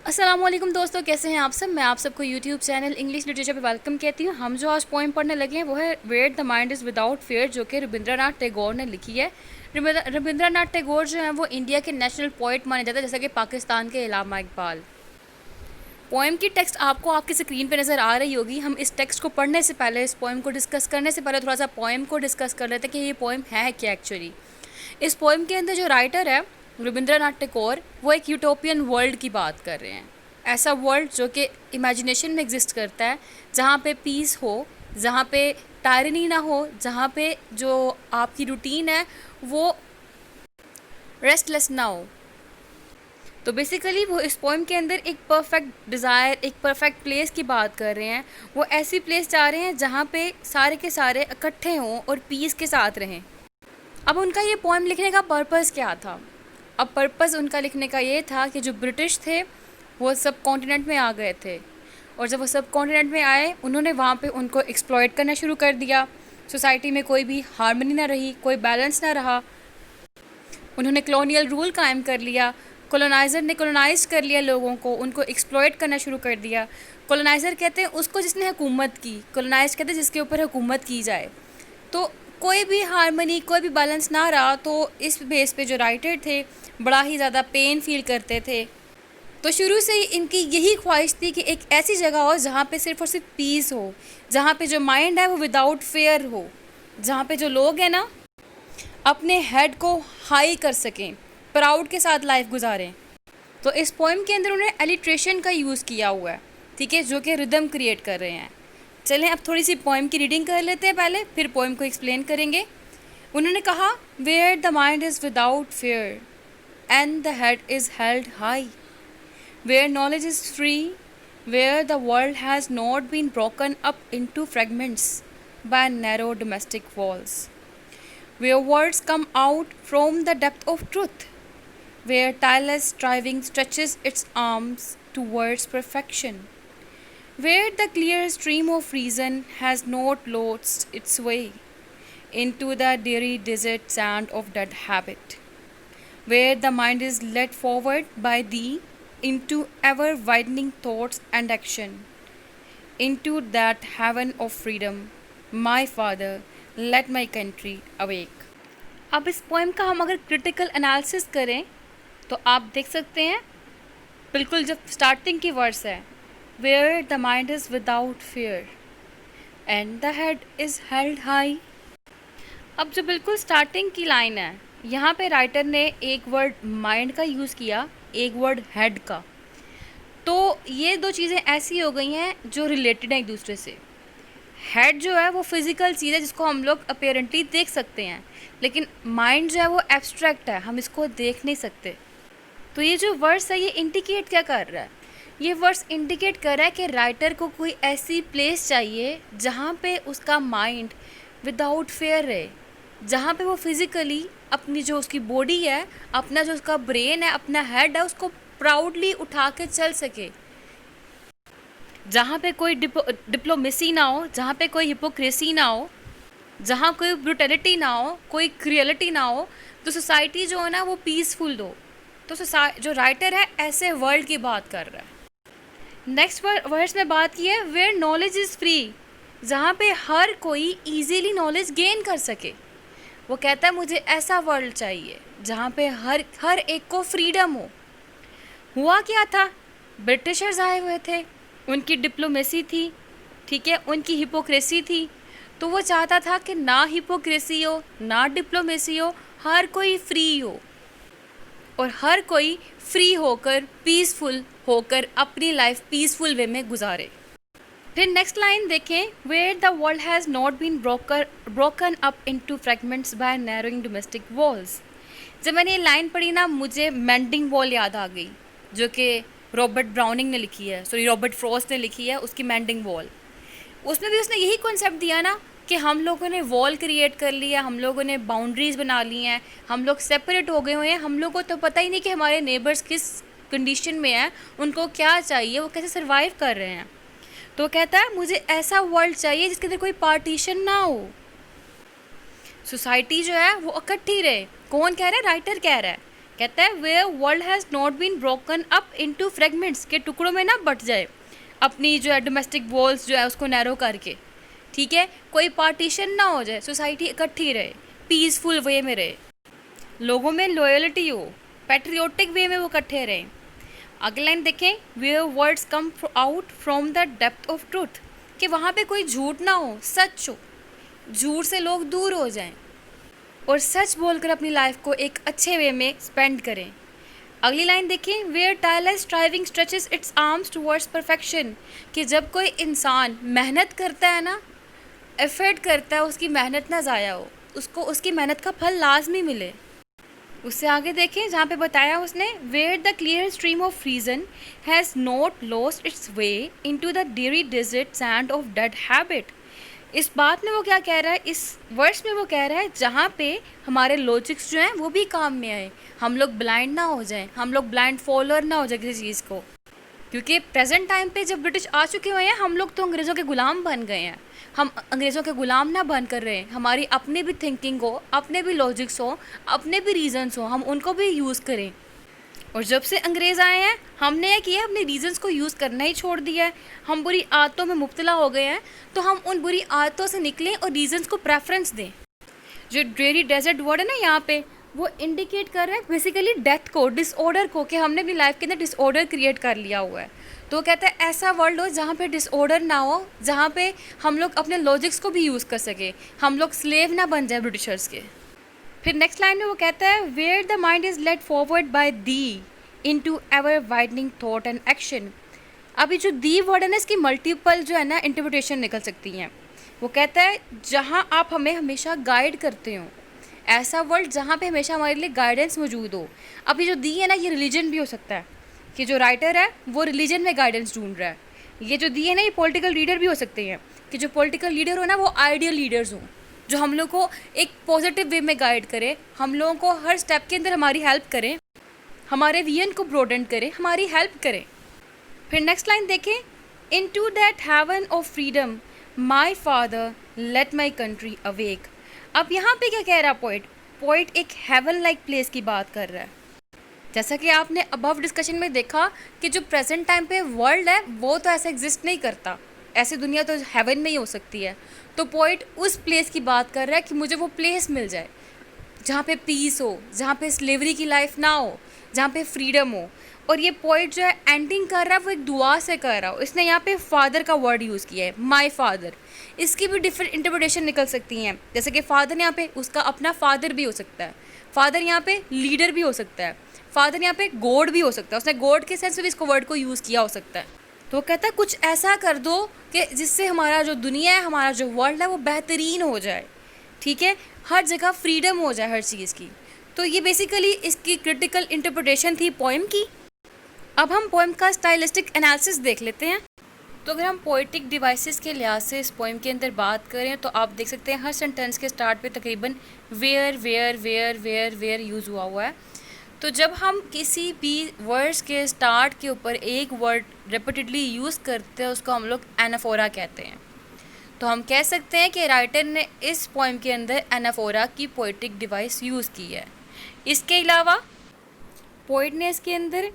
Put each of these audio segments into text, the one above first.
अस्सलामुअलैकुम दोस्तों, कैसे हैं आप सब। मैं आप सबको यूट्यूब चैनल इंग्लिश लिटरेचर पे वेलकम कहती हूँ। हम जो आज पोइम पढ़ने लगे हैं वो है where the mind is without fear, जो कि रविंद्रनाथ टैगोर ने लिखी है। रविंद्रनाथ टैगोर जो हैं वो इंडिया के नेशनल पोइट माने जाते हैं, जैसा कि पाकिस्तान के इलामा इकबाल। पोएम की टेक्स्ट आपको आपकी स्क्रीन पे नज़र आ रही होगी। हम इस टेक्स्ट को पढ़ने से पहले, इस पोएम को डिस्कस करने से पहले थोड़ा सा पोएम को डिस्कस कर लेते हैं कि ये पोएम है क्या एक्चुअली। इस पोएम के अंदर जो राइटर है रविंद्रनाथ टैगोर, वो एक यूटोपियन वर्ल्ड की बात कर रहे हैं। ऐसा वर्ल्ड जो कि इमेजिनेशन में एग्जिस्ट करता है, जहाँ पे पीस हो, जहाँ पे टायरनी ना हो, जहाँ पे जो आपकी रूटीन है वो रेस्टलेस ना हो। तो बेसिकली वो इस पोएम के अंदर एक परफेक्ट डिज़ायर, एक परफेक्ट प्लेस की बात कर रहे हैं। वो ऐसी प्लेस जा रहे हैं जहाँ पे सारे के सारे इकट्ठे हों और पीस के साथ रहें। अब उनका ये पोएम लिखने का पर्पज़ क्या था? अब पर्पज़ उनका लिखने का ये था कि जो ब्रिटिश थे वो सब कॉन्टिनेंट में आ गए थे, और जब वो सब कॉन्टिनेंट में आए उन्होंने वहाँ पे उनको एक्सप्लॉइट करना शुरू कर दिया। सोसाइटी में कोई भी हार्मनी ना रही, कोई बैलेंस ना रहा। उन्होंने कॉलोनियल रूल कायम कर लिया। कॉलोनाइज़र ने कॉलोनाइज कर लिया लोगों को, उनको एक्सप्लॉइट करना शुरू कर दिया। कॉलोनाइज़र कहते हैं उसको जिसने हुकूमत की, कॉलोनाइज कहते हैं जिसके ऊपर हुकूमत की जाए। तो कोई भी हार्मनी, कोई भी बैलेंस ना रहा, तो इस बेस पे जो राइटर थे बड़ा ही ज़्यादा पेन फील करते थे। तो शुरू से ही इनकी यही ख्वाहिश थी कि एक ऐसी जगह हो जहाँ पे सिर्फ और सिर्फ पीस हो, जहाँ पे जो माइंड है वो विदाउट फेयर हो, जहाँ पे जो लोग हैं ना अपने हेड को हाई कर सकें, प्राउड के साथ लाइफ गुजारें। तो इस पोएम के अंदर उन्होंने एलिट्रेशन का यूज़ किया हुआ है, ठीक है, जो कि रिदम क्रिएट कर रहे हैं। चलें अब थोड़ी सी पोएम की रीडिंग कर लेते हैं पहले, फिर पोएम को एक्सप्लेन करेंगे। उन्होंने कहा, where the mind is without fear and the head is held high, where knowledge is free, where the world has not been broken up into fragments by narrow domestic walls, where words come out from the depth of truth, where tireless striving stretches its arms towards perfection, where the clear stream of reason has not lost its way into the dreary desert sand of dead habit, where the mind is led forward by thee into ever widening thoughts and action, into that heaven of freedom, my father, let my country awake। अब इस poem का हम अगर critical analysis करें तो आप देख सकते हैं, बिल्कुल जब स्टार्टिंग की वर्ड्स है, where the mind is without fear and the head is held high. अब जो बिल्कुल स्टार्टिंग की लाइन है, यहाँ पे राइटर ने एक वर्ड माइंड का यूज़ किया, एक वर्ड हेड का। तो ये दो चीज़ें ऐसी हो गई हैं जो रिलेटेड हैं एक दूसरे से। हेड जो है वो फिज़िकल चीज़ है जिसको हम लोग अपेरेंटली देख सकते हैं, लेकिन माइंड जो है वो एब्स्ट्रैक्ट है, हम इसको देख नहीं सकते। तो ये जो वर्ड्स है ये इंडिकेट क्या कर रहा है? ये वर्ड्स इंडिकेट कर रहा है कि राइटर को कोई ऐसी प्लेस चाहिए जहाँ पे उसका माइंड विदाउट फेयर रहे, जहाँ पे वो फिज़िकली अपनी जो उसकी बॉडी है, अपना जो उसका ब्रेन है, अपना हेड है, उसको प्राउडली उठा के चल सके, जहाँ पे कोई डिप्लोमेसी ना हो, जहाँ पे कोई हिपोक्रेसी ना हो, जहाँ कोई ब्रुटलिटी ना हो, कोई क्रियलिटी ना हो, तो सोसाइटी जो है ना वो पीसफुल हो। तो जो राइटर है ऐसे वर्ल्ड की बात कर रहा है। नेक्स्ट वर्ड्स में बात की है, वेयर नॉलेज इज़ फ्री, जहाँ पे हर कोई ईजीली नॉलेज गेन कर सके। वो कहता है मुझे ऐसा वर्ल्ड चाहिए जहाँ पे हर एक को फ्रीडम हो। हुआ क्या था, ब्रिटिशर्स आए हुए थे, उनकी डिप्लोमेसी थी, ठीक है, उनकी हिपोक्रेसी थी। तो वो चाहता था कि ना हिपोक्रेसी हो, ना डिप्लोमेसी हो, हर कोई फ्री हो, और हर कोई फ्री होकर, पीसफुल होकर अपनी लाइफ पीसफुल वे में गुजारे। फिर नेक्स्ट लाइन देखें, where the world has not been broken up into fragments by narrowing domestic walls. जब मैंने ये लाइन पढ़ी ना, मुझे मेंडिंग वॉल याद आ गई, जो कि रॉबर्ट ब्राउनिंग ने लिखी है, रॉबर्ट फ्रॉस्ट ने लिखी है, उसकी मेंडिंग वॉल। उसमें भी उसने यही कॉन्सेप्ट दिया ना कि हम लोगों ने वॉल क्रिएट कर लिया, हम लोगों ने बाउंड्रीज़ बना ली हैं, हम लोग सेपरेट हो गए हुए हैं, हम लोग को तो पता ही नहीं कि हमारे नेबर्स किस कंडीशन में हैं, उनको क्या चाहिए, वो कैसे सर्वाइव कर रहे हैं। तो कहता है मुझे ऐसा वर्ल्ड चाहिए जिसके अंदर कोई पार्टीशन ना हो, सोसाइटी जो है वो इकट्ठी रहे। कौन कह रहा है? राइटर कह रहा है कहता है where world has not been broken up into fragments, के टुकड़ों में ना बट जाए, अपनी जो है डोमेस्टिक वॉल्स जो है उसको नैरो करके, ठीक है, कोई पार्टीशन ना हो जाए, सोसाइटी इकट्ठी रहे, पीसफुल वे में रहे, लोगों में लॉयल्टी हो, पैट्रियोटिक वे में वो इकट्ठे रहें। अगली लाइन देखें, where words come out from the depth of truth, कि वहाँ पे कोई झूठ ना हो, सच हो, झूठ से लोग दूर हो जाएं और सच बोलकर अपनी लाइफ को एक अच्छे वे में स्पेंड करें। अगली लाइन देखें, where tireless striving stretches its arms towards perfection, कि जब कोई इंसान मेहनत करता है ना, एफर्ट करता है, उसकी मेहनत ना ज़ाया हो, उसको उसकी मेहनत का फल लाजमी मिले। उससे आगे देखें जहाँ पे बताया उसने, where the clear stream of reason has not lost its way into the dreary desert sand of dead habit. इस बात में वो क्या कह रहा है, इस वर्ष में वो कह रहा है जहाँ पे हमारे लॉजिक्स जो हैं वो भी काम में आए, हम लोग ब्लाइंड ना हो जाएं, हम लोग ब्लाइंड फॉलोअर ना हो जाए किसी चीज़ को। क्योंकि प्रेजेंट टाइम पे जब ब्रिटिश आ चुके हुए हैं, हम लोग तो अंग्रेज़ों के ग़ुलाम बन गए हैं। हम अंग्रेज़ों के ग़ुलाम ना बन कर रहे हैं, हमारी अपनी भी थिंकिंग हो, अपने भी लॉजिक्स हो, अपने भी रीजंस हो, हम उनको भी यूज़ करें। और जब से अंग्रेज़ आए हैं, हमने ये किया, अपने रीजंस को यूज़ करना ही छोड़ दिया है, हम बुरी आदतों में मुब्तला हो गए हैं, तो हम उन बुरी आदतों से निकलें और रीजंस को प्रेफरेंस दें। जो ड्रेरी डेजर्ट वर्ड है ना यहाँ पे, वो इंडिकेट कर रहा है बेसिकली डेथ को, डिसऑर्डर को, कि हमने अपनी लाइफ के अंदर डिसऑर्डर क्रिएट कर लिया हुआ है। तो वो कहता है ऐसा वर्ल्ड हो जहाँ पे डिसऑर्डर ना हो, जहाँ पे हम लोग अपने लॉजिक्स को भी यूज़ कर सके, हम लोग स्लेव ना बन जाए ब्रिटिशर्स के। फिर नेक्स्ट लाइन में वो कहता है, where the mind is led forward by thee into ever widening thought and action. अभी जो दी वर्ड है ना, इसकी मल्टीपल जो है ना इंटरप्रिटेशन निकल सकती हैं। वो कहता है जहाँ आप हमें हमेशा गाइड करते हो, ऐसा वर्ल्ड जहाँ पे हमेशा हमारे लिए गाइडेंस मौजूद हो। अभी जो दी है ना, ये रिलीजन भी हो सकता है, कि जो राइटर है वो रिलीजन में गाइडेंस ढूंढ रहा है। ये जो दी है ना, ये पॉलिटिकल लीडर भी हो सकते हैं, कि जो पॉलिटिकल लीडर हो ना वो आइडियल लीडर्स हों, जो हम लोग को एक पॉजिटिव वे में गाइड करे, हम लोगों को हर स्टेप के अंदर हमारी हेल्प करें, हमारे विजन को ब्रॉडन करें, हमारी हेल्प करें। फिर नेक्स्ट लाइन देखें, into that heaven of freedom my father let my country awake. अब यहाँ पे क्या कह रहा है पोइट एक हेवन लाइक प्लेस की बात कर रहा है। जैसा कि आपने अबव डिस्कशन में देखा कि जो प्रेजेंट टाइम पे वर्ल्ड है वो तो ऐसे एग्जिस्ट नहीं करता, ऐसी दुनिया तो हेवन में ही हो सकती है। तो पोइट उस प्लेस की बात कर रहा है कि मुझे वो प्लेस मिल जाए जहाँ पे पीस हो, जहाँ पे स्लेवरी की लाइफ ना हो, जहाँ पे फ्रीडम हो। और ये पोइट जो है एंडिंग कर रहा है वो एक दुआ से कर रहा हो। इसने यहाँ पे फादर का वर्ड यूज़ किया है, माय फादर। इसकी भी डिफरेंट इंटरप्रिटेशन निकल सकती हैं, जैसे कि फादर यहाँ पे उसका अपना फादर भी हो सकता है, फादर यहाँ पे लीडर भी हो सकता है, फादर यहाँ पे गॉड भी हो सकता है, उसने गॉड के सेंस में भी इसको वर्ड को यूज़ किया हो सकता है। तो कहता है कुछ ऐसा कर दो कि जिससे हमारा जो दुनिया है, हमारा जो वर्ल्ड है वो बेहतरीन हो जाए, ठीक है, हर जगह फ्रीडम हो जाए हर चीज़ की। तो ये बेसिकली इसकी क्रिटिकल इंटरप्रिटेशन थी पोएम की। अब हम पोएम का स्टाइलिस्टिक एनालिसिस देख लेते हैं। तो अगर हम पोइटिक डिवाइसेस के लिहाज से इस पोएम के अंदर बात करें तो आप देख सकते हैं हर सेंटेंस के स्टार्ट पे तकरीबन where where where where where use हुआ है। तो जब हम किसी भी वर्ड्स के स्टार्ट के ऊपर एक वर्ड रिपीटेडली यूज़ करते हैं उसको हम लोग एनाफोरा कहते हैं। तो हम कह सकते हैं कि राइटर ने इस पोएम के अंदर एनाफोरा की पोइटिक डिवाइस यूज़ की है। इसके अलावा पोइट ने इसके अंदर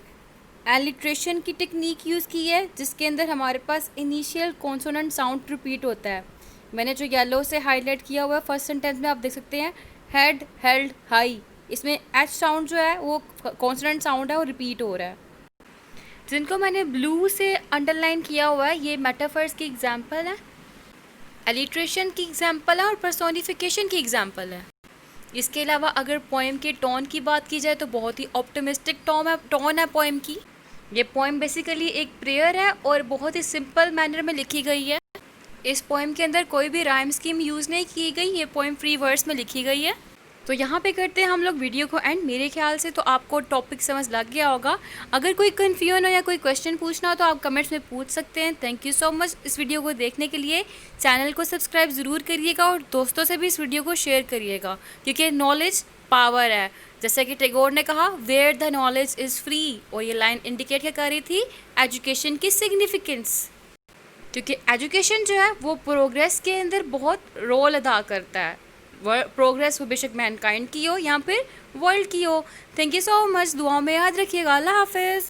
एलिट्रेशन की टेक्निक यूज़ की है, जिसके अंदर हमारे पास इनिशियल कॉन्सोनेंट साउंड रिपीट होता है। मैंने जो येलो से हाईलाइट किया हुआ है फर्स्ट सेंटेंस में आप देख सकते हैं, हेड हेल्ड हाई, इसमें एच साउंड जो है वो कॉन्सोनेंट साउंड है वो रिपीट हो रहा है। जिनको मैंने ब्लू से अंडरलाइन किया हुआ है ये मेटाफर्स की एग्जांपल है, एलिट्रेशन की एग्जांपल है और पर्सोनिफिकेशन की एग्जांपल है। इसके अलावा अगर पोएम के टोन की बात की जाए तो बहुत ही ऑप्टिमिस्टिक टोन है पोएम की। ये पोएम बेसिकली एक प्रेयर है और बहुत ही सिंपल मैनर में लिखी गई है। इस पोएम के अंदर कोई भी राइम स्कीम यूज़ नहीं की गई, ये पोएम फ्री वर्ड्स में लिखी गई है। तो यहाँ पे करते हैं हम लोग वीडियो को एंड। मेरे ख्याल से तो आपको टॉपिक समझ लग गया होगा। अगर कोई कन्फ्यूजन हो या कोई क्वेश्चन पूछना हो तो आप कमेंट्स में पूछ सकते हैं। थैंक यू सो मच इस वीडियो को देखने के लिए। चैनल को सब्सक्राइब ज़रूर करिएगा और दोस्तों से भी इस वीडियो को शेयर करिएगा, क्योंकि नॉलेज पावर है। जैसे कि टैगोर ने कहा where the knowledge is free, और ये लाइन इंडिकेट क्या कर रही थी, एजुकेशन की सिग्निफिकेंस। क्योंकि एजुकेशन जो है वो प्रोग्रेस के अंदर बहुत रोल अदा करता है। प्रोग्रेस वो बेशक मैनकाइंड की हो या फिर वर्ल्ड की हो। थैंक यू सो मच, दुआओं में याद रखिएगा। अल्लाह हाफिज़।